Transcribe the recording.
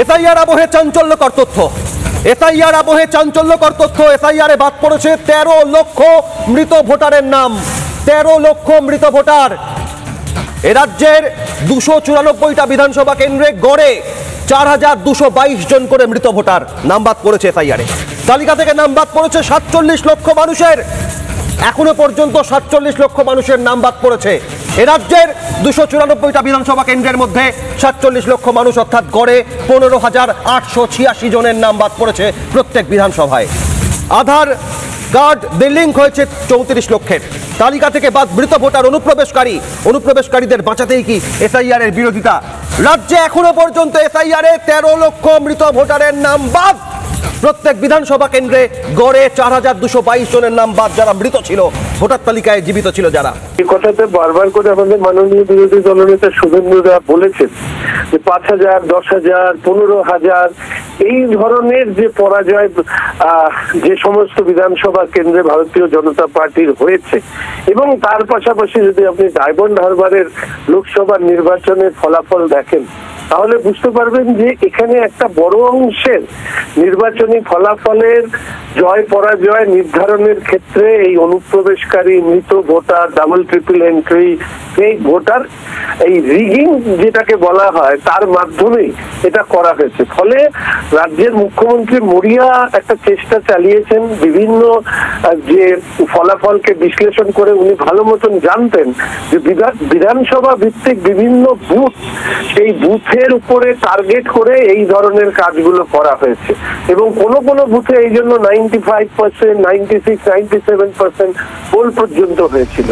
SIR আবহে চাঞ্চল্যকর তথ্য, এসআইআর আবহে চাঞ্চল্যকর তথ্য। এসআইআরে বাদ পড়েছে 13 লক্ষ মৃত ভোটারের নাম। 13 লক্ষ মৃত ভোটার। এ রাজ্যের 294টা বিধানসভা কেন্দ্রে গড়ে 4222 জন করে মৃত ভোটার নাম বাদ পড়েছে এসআইআরে। তালিকা থেকে নাম বাদ পড়েছে 47 লক্ষ মানুষের। এখনো পর্যন্ত 47 লক্ষ মানুষের নাম বাদ পড়েছে। এ রাজ্যের 294টা বিধানসভা কেন্দ্রের মধ্যে 47 লক্ষ মানুষ অর্থাৎ গড়ে 15,886 জনের নাম বাদ পড়েছে প্রত্যেক বিধানসভায়। আধার কার্ড লিঙ্ক হয়েছে 34 লক্ষের। তালিকা থেকে বাদ মৃত ভোটার অনুপ্রবেশকারীদের বাঁচাতেই কি এসআইআর এর বিরোধিতা? রাজ্যে এখনো পর্যন্ত এসআইআর এ 13 লক্ষ মৃত ভোটারের নাম বাদ। প্রত্যেক বিধানসভা কেন্দ্রে গড়ে 4222 জনের নাম বাদ, যারা মৃত ছিল, ভোটার তালিকায় জীবিত ছিল যারা। এই কথাতে বারবার করে আমাদের মাননীয় বিরোধী দলনেতা শুভেন্দুরা বলেছেন যে 5,000, 10,000, 15,000 এই ধরনের যে পরাজয় যে সমস্ত বিধানসভা কেন্দ্রে ভারতীয় জনতা পার্টির হয়েছে, এবং তার পাশাপাশি যদি আপনি ডায়মন্ড হারবারের লোকসভা নির্বাচনের ফলাফল দেখেন তাহলে বুঝতে পারবেন যে এখানে একটা বড় অংশের নির্বাচনী ফলাফলের জয় পরাজয় নির্ধারণের ক্ষেত্রে এই অনুপ্রবেশকারী, মৃত voter, double triple entry fake voter, এই রিগিং যেটাকে বলা হয় তার মাধ্যমেই এটা করা হয়েছে। ফলে রাজ্যের মুখ্যমন্ত্রী মরিয়া একটা চেষ্টা চালিয়েছেন, বিভিন্ন যে ফলাফলকে বিশ্লেষণ করে উনি ভালো মতন জানতেন যে বিধানসভা ভিত্তিক বিভিন্ন বুথ, সেই বুথের উপরে টার্গেট করে এই ধরনের কাজগুলো করা হয়েছে, এবং কোনো কোনো বুথে এই জন্য 95%, 96, 97% পোল পর্যন্ত হয়েছিল।